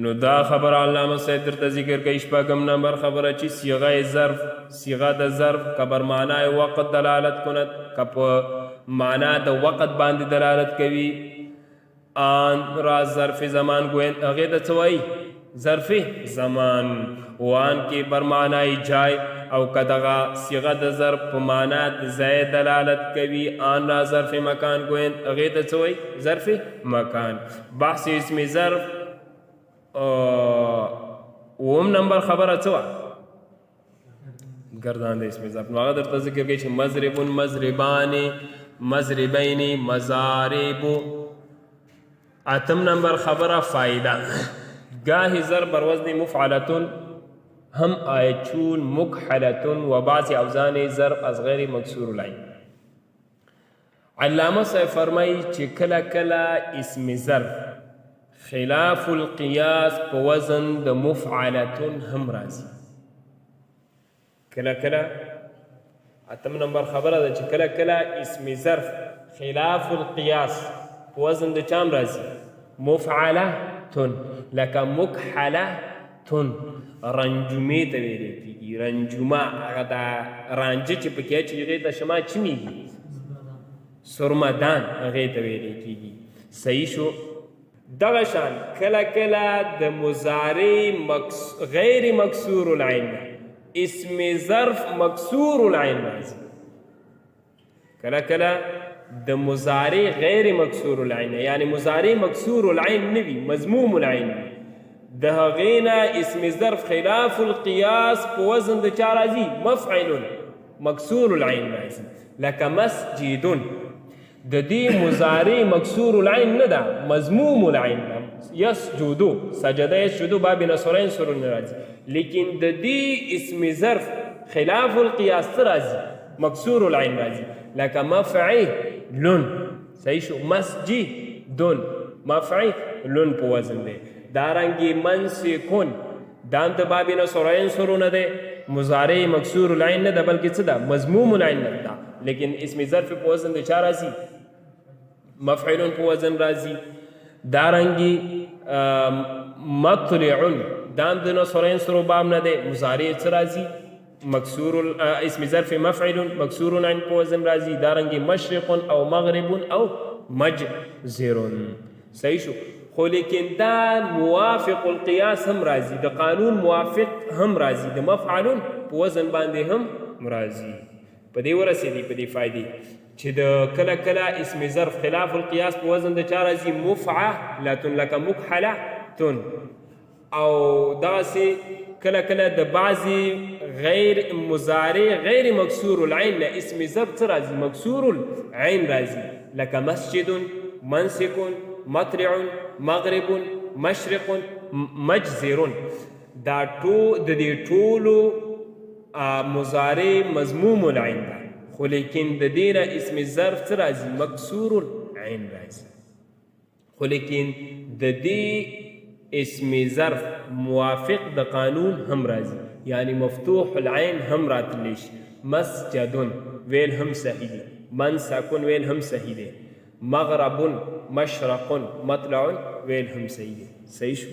نو دا خبر علامه صاحب درته ذکر کوي. شپږم نمبر خبره چې صیغه ظرف، صیغه د ظرف که بر معنای وقت دلالت کند، که په معنا د وقت باندې دلالت کوي. آن را ظرف زمان گوین، هغې ته څه وایي؟ ظرف زمان. وان کې بر معنای جای، او که دغه صیغه د ظرف په معنا د ځای دلالت کوي. آن را ظرف مکان گوین، هغې ته څه وایي؟ ظرف مکان. بحث اسم ظرف. اوم نمبر خبره څه وه؟ گردان د اسم ظرف. نو هغه درته ذکر کوي چې مضربون، مضربان، مضربین، مضارب، اتم نمبر خبره فایده گاهی ضرب بر وزن مفعلتون هم آید چون مکحلتون و بعضی اوزان ضرب از غیر مکسور العین. علامه صاحب فرمایی چې کله کله اسم ظرف خلاف القیاس په وزن د مفعلتون هم راځي. کله کله اتم نمبر خبره ده چې کله کله اسم ظرف خلاف القیاس په وزن د چام راځي مفعلتون، لکه مکحلتون رنجمې ته ویلی کېږي. رنجمه هغه دا رانجه چې پکې اچوي هغې ته شما چمیږي سرمدان هغې ته ویلی کېږي. صحیح شو. دغه شان کله کله د مضارع غیر مکسور العین اسم ظرف مکسور العین راځي. کله کله د مضارع غیر مکسور العین یعنی مضارع مکسور العین نوي مضموم العین د هغې نه اسم ظرف خلاف القیاس په وزن د چا راځي مفعل مکسور العین راځي. لکه مسجدون د دې مضارع مکسور العین نه ده مضموم العین ده. یسجدو سجده یسجدو باب نصرین سرون راځي، لیکن د دې اسم ظرف خلاف القیاس څه راځي مکسور العین راځي. لکه مفعلون. صحیح شو. مسجدون مفعلون په وزن دی. دارنګې منسکون دا هم د باب نصرین سرونه دی، مضارع مکسور العین نه ده بلکې څه ده مضموم العین نه ده، لیکن اسم ظرف په وزن د چا راځي مفعلون په وزن راځي. دارنګې مطلعون دا هم د نصرین سرو باب نه دی، مضارع څه راځي مکسور اسم ظرف مفعل مکسور العین په وزن راځي. دارنګې مشرق او مغرب او مجزر. صحیح شو. خو لیکن دا موافق القیاس هم راځي، د قانون موافق هم راځي، د مفعلون په وزن باندې هم راځي. په دې ورسېدي په دې فایدې چې د کله کله اسم ظرف خلاف القیاس په وزن د چا راځي مفعلتون لکه مکحلتون، او دغسې کله کله د بعضې غیر مضارع غیر مکسور العین نه اسم ظرف څه راځي مکسور العین راځي، لکه مسجدون منسکون مطلع مغرب مشرق مجزرون. دا د دې ټولو مضارع مضموم العین ده، خو لیکن د دې نه اسم ظرف څه راځي مکسور العین راځي. خو لیکن د دې اسم ظرف موافق د قانون هم راځي، یعنی مفتوح العین هم راتلی شي. مسجدون ویل هم صحیح دی، منسکون ویل هم صحیح دی، مغربون مشرقون مطلعون ویل هم صحیح دی. صحیح شو.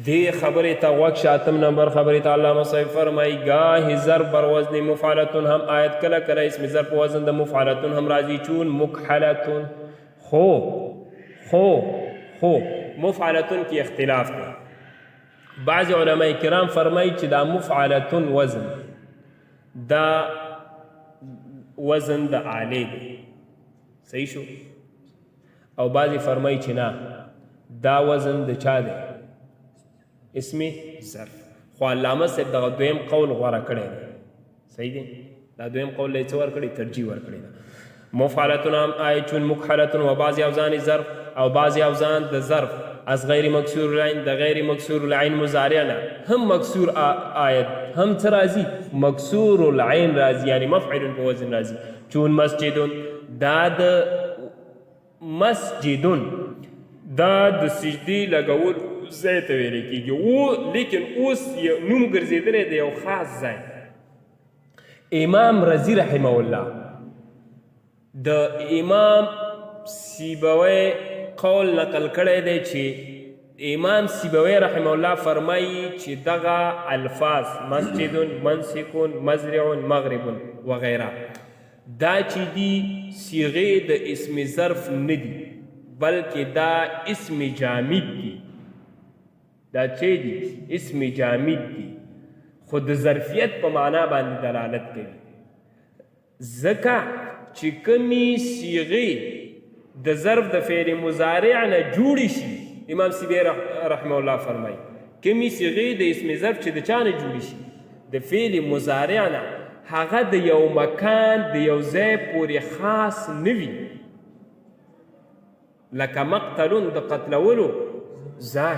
دې خبرې ته غوږ شه. اتم نمبر خبرې ته علامه صاحب فرمایي گاهی ضرب بر وزن مفعلتون هم آید کله کله اسم ضرب په وزن د مفعلتون هم راځي چون مکحلتون. خو مفعلتون کی اختلاف دی. بعض علماء کرام فرمایي چې دا مفعلتون وزن دا وزن د عالی دی. صحیح شو. او بعضی فرمایي چې نه دا وزن د چا دی اسم ظرف. خو علامه صاحب دغه دویم قول غوره کړی دی. صحیح دی. دا دویم قول له څه ورکړی ترجیح ورکړی ده. مفعلتون هم آید چون مکحلتون و بعضی اوزان ظرف او بعضی اوزان د ظرف از غیر مکسور العین د غیر مکسور العین مضارع نه هم مکسور آید هم څه راځي مکسور العین راځي، یعنی مفعل په وزن راځي. چون مسجدون دا د مسجدون دا د سجدې لګول ځای ته ویلی کېږي، لیکن اوس نوم ګرځېدلی د یو خاص ځای. امام رضی رحمه الله د امام سیبوی قول نقل کړی دی چې امام سیبوی رحمه الله فرمایي چې دغه الفاظ مسجدون منسکون مزرعون مغربون وغیره دا چې دي صیغې د اسم ظرف نه دي، بلکې دا اسم جامد دي. دا چې دي اسم جامد دي، خو د ظرفیت په معنا باندې دلالت کوي. ځکه چې کومې صیغې د ظرف د فعل مضارع نه جوړې شي، امام سیبوی رحمه الله فرمایي کومې صیغې د اسم ظرف چې د چا نه جوړې شي د فعل مضارع نه، هغه د یو مکان د یو ځای پورې خاص نه وي، لکه مقتلون د قتلولو ځای.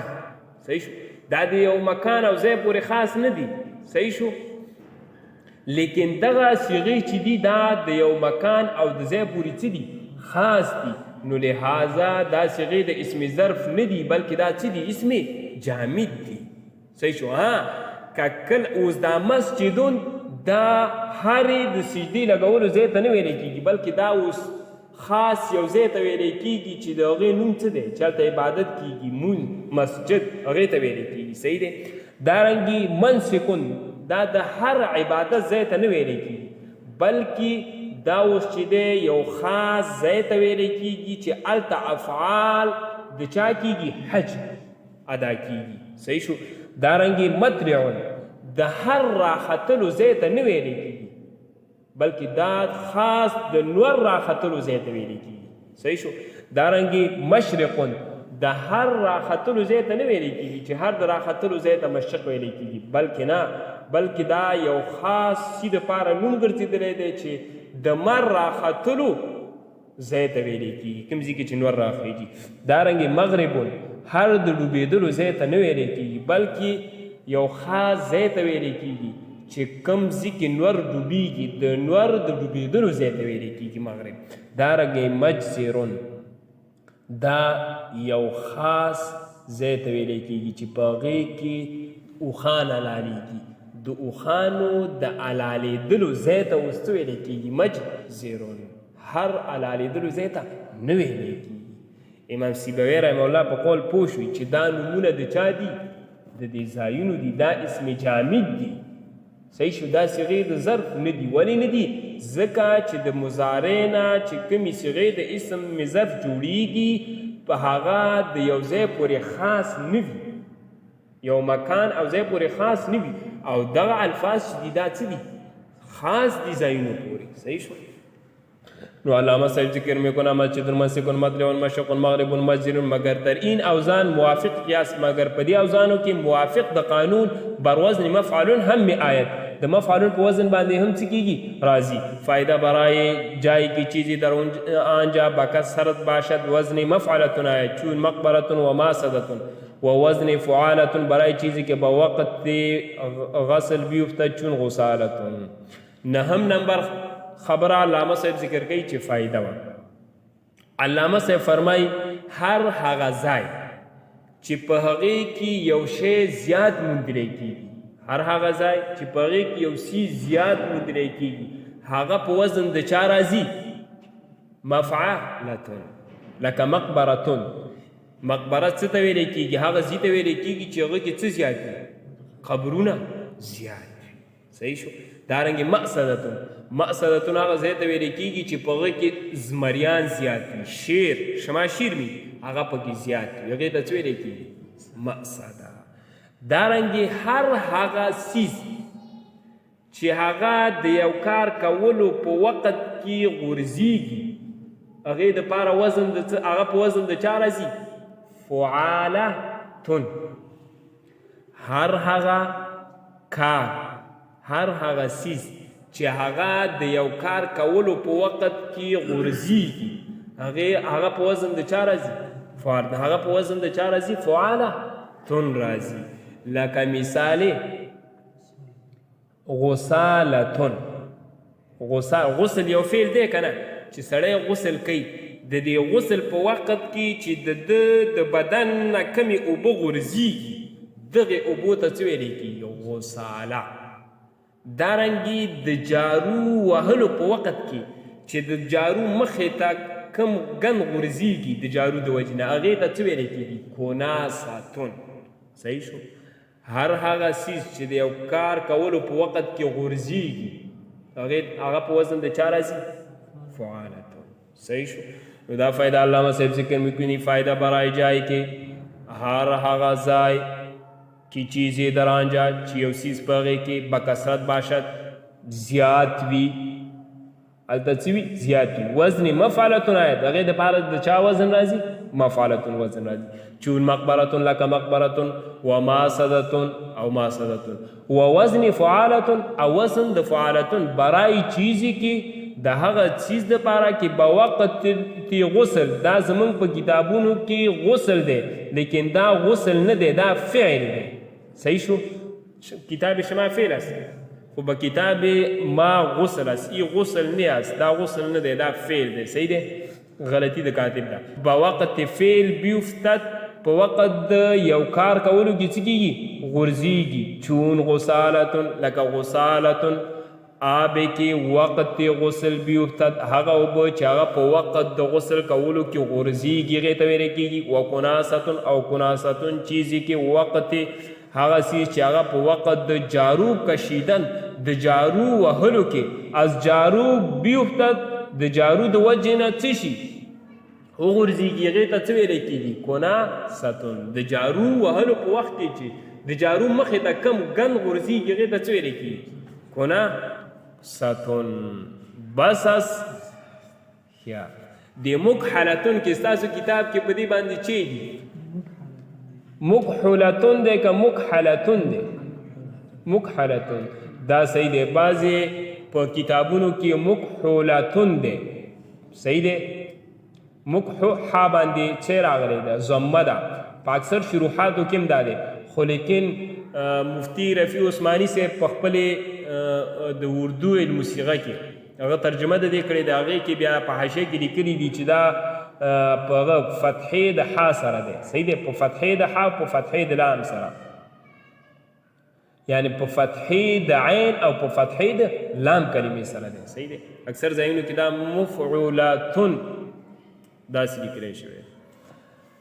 صحیح شو. دا د یو مکان او ځای پورې خاص نه دي. صحیح شو. لیکن دغه صیغې چې دي دا د یو مکان او د ځای پورې څه دي؟ خاص دي. نو لہذا دا صیغې د اسم ظرف نه دي بلکې دا څه دي؟ اسم جامد دي. صحیح شو. ککل اوس دا مسجدون دا هرې د سجدې لګولو ځای ته نه ویلی کېږي بلکې دا اوس خاص یو ځای ته ویلی کېږي چې د هغې نوم څه دی؟ چې هلته عبادت کېږي، مونځ، مسجد هغې ته ویلی کېږي. صحیح دی. دارنګې منسکون دا د هر عبادت ځای ته نه ویلی کېږي بلکې دا اوس چې دی یو خاص ځای ته ویلی کېږي چې هلته افعال د چا کېږي؟ حج ادا کېږي. صحیح شو. دارنګې مطلعون د هر راختلو ځای ته نه ویلی کېږي بلکې دا خاص د نور راختلو ځای ته ویلی کېږي. صحیح شو. دارنګې مشرقون د هر راختلو ځای ته نه ویلی کېږي چې هر د راختلو ځای ته مشرق ویلی کېږي بلکې نه بلکې دا یو خاص څه دپاره نوم ګرځېدلی دی چې د مر راختلو ځای ته ویلی کېږي کوم ځای کې چې نور راخیږي. دارنګې مغربون هر د ډوبېدلو ځای ته نه ویلی کېږي بلکې یو خاص ځای ته ویلی کېږي چې کوم ځای کې نور ډوبېږي د نور د ډوبېدلو ځای ته ویلی کېږي مغرب. دارنګې مجزرون دا یو خاص ځای ته ویلی کېږي چې په هغې کې اوښان حلالیږي د اوښانو د حلالېدلو ځای ته اوس څه ویلی کېږي؟ مجزرون. هر حلالېدلو ځای ته نه ویلی کېږي. امام سیبوی رحمه الله په قول پوه شوي چې دا نومونه د چا دي؟ د دې ځایونو دي. دا اسم جامد دي. صحیح شو. دا صیغې د ظرف نه دي. ولې نه دي؟ ځکه چې د مضارع نه چې کومې صیغې د اسم ظرف جوړیږي په هغه د یو ځای پورې خاص نه وي، یو مکان او ځای پورې خاص نه وي او دغه الفاظ چې دي دا څه دي؟ خاص دي ځایونو پورې. صحیح شو. نو علامه صاحب ذکر میکنه مسجد المسکن مطلع مشرق مغرب مسجد مگر در این اوزان موافق قیاس مگر په دې اوزانو کې موافق د قانون بر وزن مفعلون هم می آیت د مفعلون په وزن باندې هم څه کېږي؟ راځي. فایده برای جای کی چیزی در آنجا بکثرت باشد وزن مفعلتون آید چون مقبرتون و ماسدتون و وزن فعالتون برای چیزی که با وقت غسل بیفتد چون غسالتون. نهم نمبر خبره علامه صاحب ذکر کوي چې فایده وه. علامه صاحب فرمایي هر هغه ځای چې په هغې کې یو شی زیات موندلی کېږي، هر هغه ځای چې په هغې کې یو څیز زیات موندلی کېږي هغه په وزن د چا راځي؟ مفعلتون. لکه مقبرتون. مقبره څه ته ویلی کېږي؟ هغه ځای ته ویلی کېږي چې هغه کې څه زیات دي؟ قبرونه زیات دي. صحیح شو. دارنګې مقصدتون. مقصدتون هغه ځای ته ویلی کېږي چې په هغه کې زمریان زیات وي، شیر شماشیر وي هغه پکې زیات وي، هغې ته څه ویلی کېږي؟ مقصده. دارنګې هر هغه څیز چې هغه د یو کار کولو په وخت کې غورځېږي هغې دپاره وزن هغه په وزن د چا راځي؟ فعالتون. هر هغه کار هر هغه څیز چې هغه د یو کار کولو په وخت کې غورځېږي هغه په وزن د چا راځي؟ هغه په وزن د چا راځي؟ فعالتون راځي. لکه مثال غسالتون. غسل یو فعل دی که نه چې سړی غسل کوي د دې غسل په وخت کې چې د بدن نه کمې اوبه غورځېږي دغې اوبو ته څه ویلی کېږي؟ غساله. دارنګې د جارو وهلو په وخت کې چې د جارو مخې ته کم ګند غورځېږي د جارو د وجې نه هغې ته څه ویلی کېږي؟ کناستون. صحیح شو. هر هغه څیز چې د یو کار کولو په وخت کې غورځېږي هغه په وزن د چا راځي؟ فعالتون. صحیح شو. نو دا فایده علامه صاحب ذکر میکنی فایده برای جای که هر هغه ځای کی چیزی در آنجا چې یو څیز په هغې کې بکثرت باشد زیات وي هلته څه وي؟ زیات وي. وزن مفعلتون آید هغې دپاره د چا وزن راځي؟ مفعلتون وزن راځي. چون مقبرتون لکه مقبرتون و ماسدتون او ماسدتون و وزن فعالتون او وزن د فعالتون برای چیزی که د هغه چیز دپاره کې بوقت غسل دا زمونږ په کتابونو کې غسل دی لیکن دا غسل نه دی دا فعل دی صحیح شو کتاب شما فعل است خو به کتاب ما غسل است ای غسل نه است دا غسل نه دی دا فعل دی صحیح دی غلطی د کاتب ده بوقت فعل بیفتد په وقت د یو کار کولو کې څه کېږي غورځېږي چون غسالتون لکه غسالتون آب کې وقت غسل بیفتد هغه اوبه چې هغه په وقت د غسل کولو کې غورځېږي هغې ته ویلی کېږي و کناستون او کناستون چیزی کې وقت هغه سیز چې هغه په وقت د جارو کشیدن د جارو وهلو کې از جارو بیفتد د جارو د وجې نه څه شي وغورځېږي هغې ته څه ویلی کېږي کناستون د جارو وهلو په وخت کې چې د جارو مخې ته کم ګن غورځېږي هغې ته څه ویلی کېږي کناستون بس اس یا د مکحلتون کې ستاسو کتاب کې په دې باندې چې دي مکحلتون دی که مکحلتون دی مکحلتون دا صحیح دی بعضې په کتابونو کې مکحلتون دی صحیح دی مکحو ح باندې چې راغلی ده ضمه ده په اکثر شروحاتو کې هم دا دی خو لیکن مفتی رفیع عثماني صاحب په خپلې د اردو الموسیقه کې هغه ترجمه د دې کړې ده هغې کې بیا په حاشیه کې لیکلي دي چې دا په هغه فتحې د ح سره دی صحیح دی په فتحې د ح او په فتحې د لام سره یعنی په فتحې د عین او په فتحې د لام کلمې سره دی صحیح دی اکثر ځایونو کې دا مفعولاتن داسې لیکلی شوی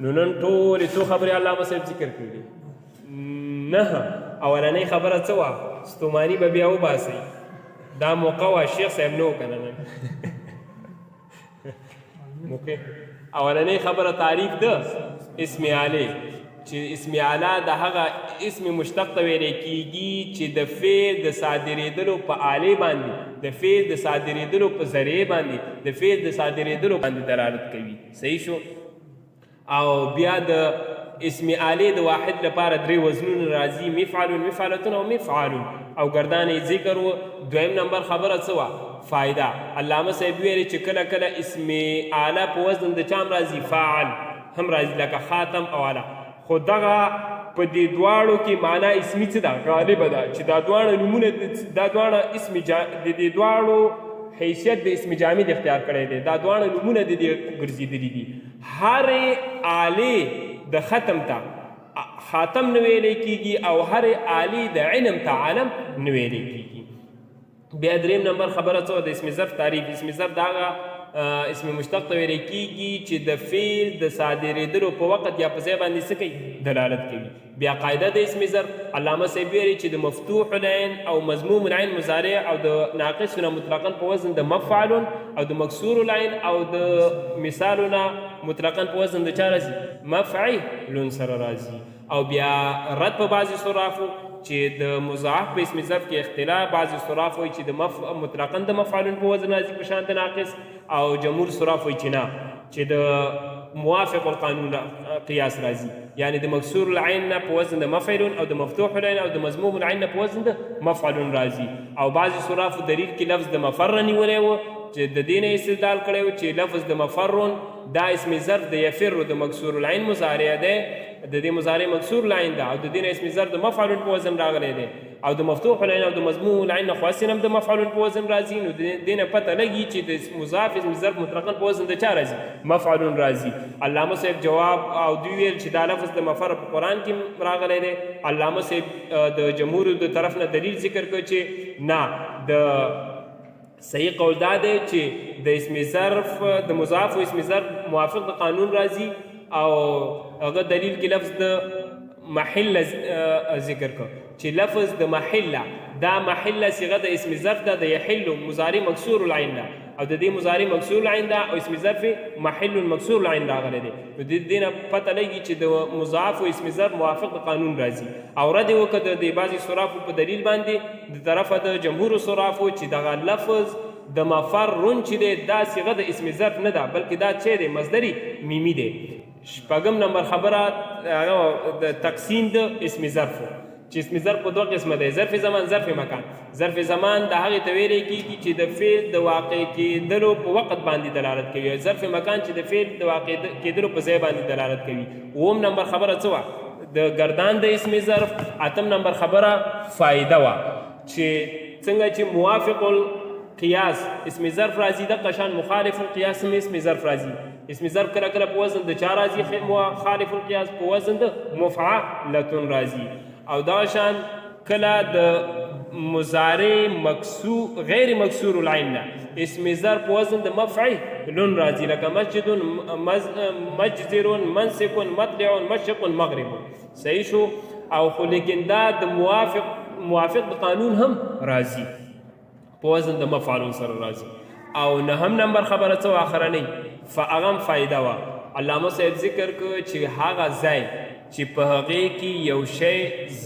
نو نن ټولې څو خبرې علامه صاحب ذکر کړي دي نه اولنۍ خبره څه وه ستوماني به بیا وباسئ دا موقع وه شیخ صاحب نه و که نه نن اولنۍ خبره تعریف ده اسم اعلی چې اسم اعلی د هغه اسم مشتق ته ویلی کېږي چې د فعل د صادرېدلو په اعلی باندې د فعل د صادرېدلو په ذریعې باندې د فعل د صادرېدلو باندې دلالت کوي صحیح شو او بیا د اسم اعلی د واحد لپاره درې وزنونه راځي مفعلون مفعلتون او مفعالون او ګردان یې ذکر و دویم نمبر خبره څه وه فایده علامه صاحب ویلي چې کله کله اسم اعلی په وزن د چام راځي فاعل هم راځي لکه خاتم او اعلی خو دغه په دې دواړو کې معنا اسمي څه ده غالبه ده چې دا دواړه نومونه دا دواړه اسم د دې دواړو حیثیت د اسم جامد اختیار کړی دی دا دواړه نومونه د دې ګرځېدلي دي هر آلې د ختم ته خاتم نه ویلی کېږي او هر آلې د علم ته عالم نه ویلی کېږي بیا دریم نمبر خبره څه د اسم ظرف تعریف اسم ظرف د هغه اسم مشتق ته ویلی کېږي چې د فعل د صادرېدلو په وخت یا په ځای باندې څه کوي دلالت کوي بیا قاعده د اسم ظرف علامه صاحب ویلي چې د مفتوح العین او مضموم العین مضارع او د ناقصونه مطلقا په وزن د مفعلون او د مکسور العین او د مثالونه مطلقا په وزن د چا راځي مفعلون سره راځي او بیا رد په بعضې صرافو چې د مضاعف په اسم ظرف کې اختلاف بعضې صراف وایي چې د مطلقا د مفعلون په وزن راځي په شان د ناقص او جمهور صراف وایي چې نه چې د موافق القانون قیاس راځي یعنی د مکسور العین نه په وزن د مفعلون او د مفتوح العین او د مضموم العین نه په وزن د مفعلون راځي او بعضې صرافو دلیل کې لفظ د مفر نیولی و چې د دې نه استدلال کړی و چې لفظ د مفرون دا اسم ظرف د یفر د مکسور العین مضارع دی د دې مضارع مکسور العین ده او د دې نه اسم ظرف د مفعلون په وزن راغلی دی او د مفتوح العین او د مضموم العین نه خاص هم د مفعلون په وزن راځي نو د دې نه پته لګي چې د مضاف اسم ظرف مطلقا په وزن د چا راځي مفعلون راځي علامه صاحب جواب او دوی ویل چې دا لفظ د مفر په قرآن کې راغلی دی علامه صاحب د جمهور د طرف نه دلیل ذکر کړ چې نه د صحیح قول دا دی چې د اسم ظرف د مضاف او اسم ظرف موافق د قانون راځي او هغه دلیل کې لفظ د محل ذکر کړ چې لفظ د محله دا محله صيغه د اسم ظرف ده د يحل مضارع مکسور العين ده او د دې مضارع مکسور العين ده او اسم ظرف محل مکسور العين راغلی دی نو د دې نه پته لګي چې د مضاعف او اسم ظرف موافق د قانون راځي او رد وکړه د بعضې صرافو په دلیل باندې د طرفه د جمهور صرافو چې دغه لفظ د مفرون چې دی دا صيغه د اسم ظرف نه ده بلکې دا چې دی مصدري میمی دی شپږم نمبر خبره د تقسیم د اسم ظرف چې اسم ظرف په دوه قسمه دی، ظرف زمان، ظرف مکان. ظرف زمان د هغې ته ویلی کېږي چې د فعل د واقع کېدلو په وخت باندې دلالت کوي، او ظرف مکان چې د فعل د واقع کېدلو په ځای باندې دلالت کوي. اووم نمبر خبره څه وه؟ د گردان د اسم ظرف. اتم نمبر خبره فایده وه چې څنګه چې موافق القیاس اسم ظرف راځي، دغه شان مخالف القیاس هم اسم ظرف راځي. اسم ظرف کله کله په وزن د چا راځي؟ مخالف القیاس په وزن د مفعلة راځي. او دا شان کله د مضارع غیر مکسور العین نه اسم ظرف په وزن د مفعل راځي، لکه مسجد، مجزر، منسک، مطلع، مشرق، مغرب. صحیح شو؟ او خو لیکن دا د موافق د قانون هم راځي، په وزن د مفعل سره راځي. او نهم نمبر خبره څه آخرنۍ هغه هم فایده وه. علامه صاحب ذکر کړ چې هغه ځای چې په هغې کې یو شی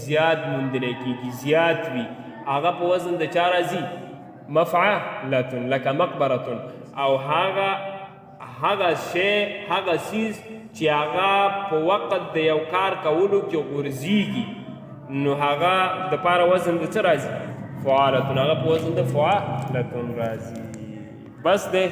زیات موندلی کېږي، زیات وي، هغه په وزن د چا راځي؟ مفعلة، لکه مقبرة. او هغه شی، هغه څیز چې هغه په وخت د یو کار کولو کې غورځېږي، نو هغه دپاره وزن د څه راځي؟ فعالة، هغه په وزن د فعالة راځي. بس دی.